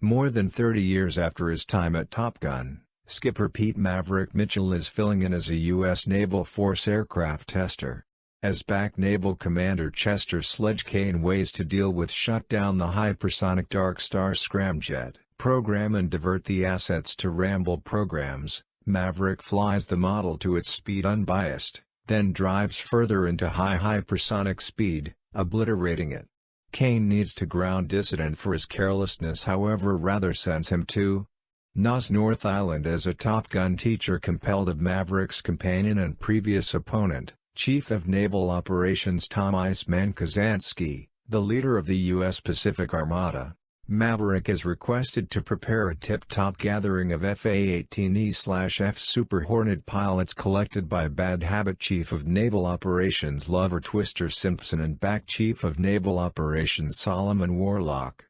More than 30 years after his time at Top Gun, Skipper Pete "Maverick" Mitchell is filling in as a U.S. Naval Force aircraft tester. As Back Naval Commander Chester "Sledge" Cain ways to deal with shut down the hypersonic Darkstar scramjet program and divert the assets to ramble programs, Maverick flies the model to its speed unbiased, then drives further into high-hypersonic speed, obliterating it. Cain needs to ground Dissident for his carelessness, however rather sends him to NAS North Island as a Top Gun teacher, compelled of Maverick's companion and previous opponent, Chief of Naval Operations Tom "Iceman" Kazansky, the leader of the U.S. Pacific Armada. Maverick is requested to prepare a tip-top gathering of FA-18E/F Super Hornet pilots collected by Bad Habit Chief of Naval Operations Lover Twister Simpson and Back Chief of Naval Operations Solomon Warlock.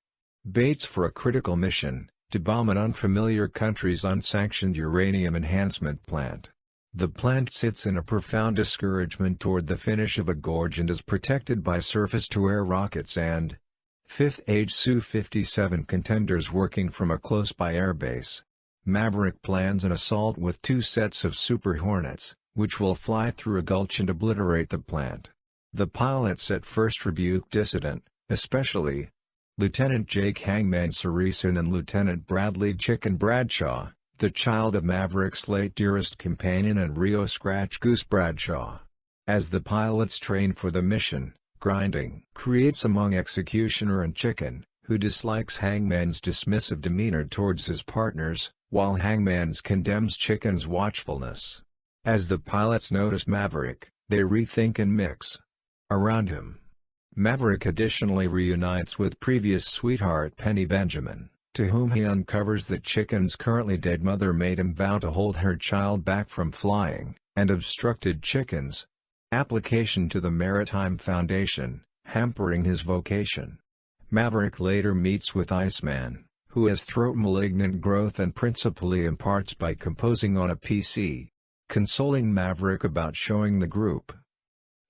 Bates for a critical mission, to bomb an unfamiliar country's unsanctioned uranium enhancement plant. The plant sits in a profound discouragement toward the finish of a gorge and is protected by surface-to-air rockets and fifth-age Su-57 contenders working from a close-by airbase. Maverick plans an assault with 2 sets of Super Hornets, which will fly through a gulch and obliterate the plant. The pilots at first rebuke Dissident, especially Lieutenant Jake "Hangman" Saracen and Lieutenant Bradley "Chicken" Bradshaw, the child of Maverick's late dearest companion and Rio Scratch Goose Bradshaw. As the pilots train for the mission, grinding creates among Executioner and Chicken, who dislikes Hangman's dismissive demeanor towards his partners, while Hangman's condemns Chicken's watchfulness. As the pilots notice Maverick, they rethink and mix around him. Maverick additionally reunites with previous sweetheart Penny Benjamin, to whom he uncovers that Chicken's currently dead mother made him vow to hold her child back from flying, and obstructed Chicken's application to the Maritime Foundation, hampering his vocation. Maverick later meets with Iceman, who has throat malignant growth and principally imparts by composing on a PC, consoling Maverick about showing the group.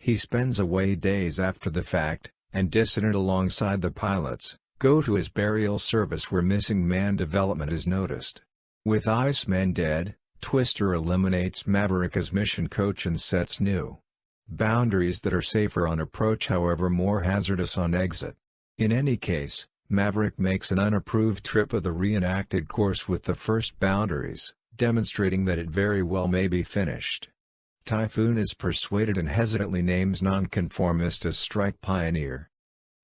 He spends away days after the fact, and Dissident alongside the pilots, go to his burial service where missing man development is noticed. With Iceman dead, Twister eliminates Maverick as mission coach and sets new boundaries that are safer on approach, however more hazardous on exit. In any case, Maverick makes an unapproved trip of the reenacted course with the first boundaries, demonstrating that it very well may be finished. Typhoon is persuaded and hesitantly names Nonconformist as Strike Pioneer.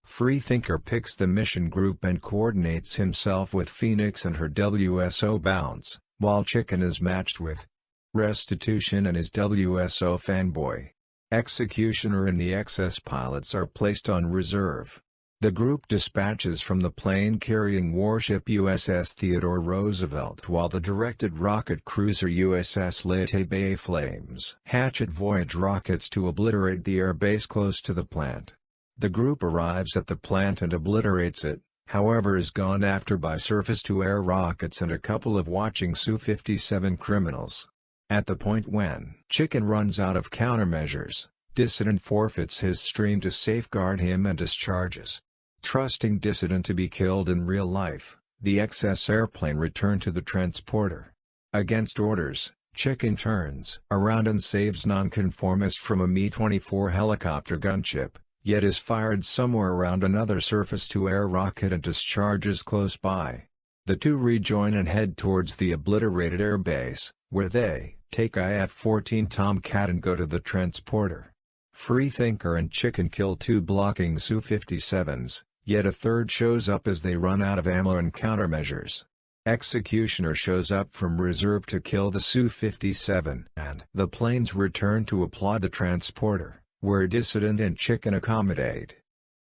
Freethinker picks the mission group and coordinates himself with Phoenix and her WSO Bounce, while Chicken is matched with Restitution and his WSO Fanboy. Executioner and the excess pilots are placed on reserve. The group dispatches from the plane-carrying warship USS Theodore Roosevelt, while the directed rocket cruiser USS Leyte Bay flames hatchet Voyage rockets to obliterate the air base close to the plant. The group arrives at the plant and obliterates it, however is gone after by surface-to-air rockets and a couple of watching Su-57 criminals. At the point when Chicken runs out of countermeasures, Dissident forfeits his stream to safeguard him and discharges. Trusting Dissident to be killed in real life, the excess airplane returned to the transporter. Against orders, Chicken turns around and saves Nonconformist from a Mi-24 helicopter gunship, yet is fired somewhere around another surface-to-air rocket and discharges close by. The two rejoin and head towards the obliterated airbase, where they take IF-14 Tomcat and go to the transporter. Freethinker and Chicken kill 2 blocking Su-57s, yet a third shows up as they run out of ammo and countermeasures. Executioner shows up from reserve to kill the Su-57, and the planes return to applaud the transporter, where Dissident and Chicken accommodate.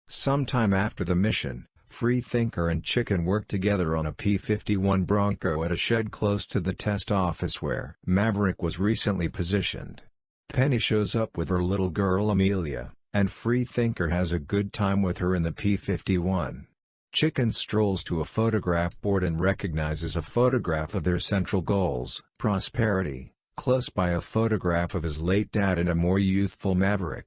Sometime after the mission, Freethinker and Chicken work together on a P-51 Bronco at a shed close to the test office where Maverick was recently positioned. Penny shows up with her little girl Amelia, and Freethinker has a good time with her in the P-51. Chicken strolls to a photograph board and recognizes a photograph of their central goals, prosperity, close by a photograph of his late dad and a more youthful Maverick.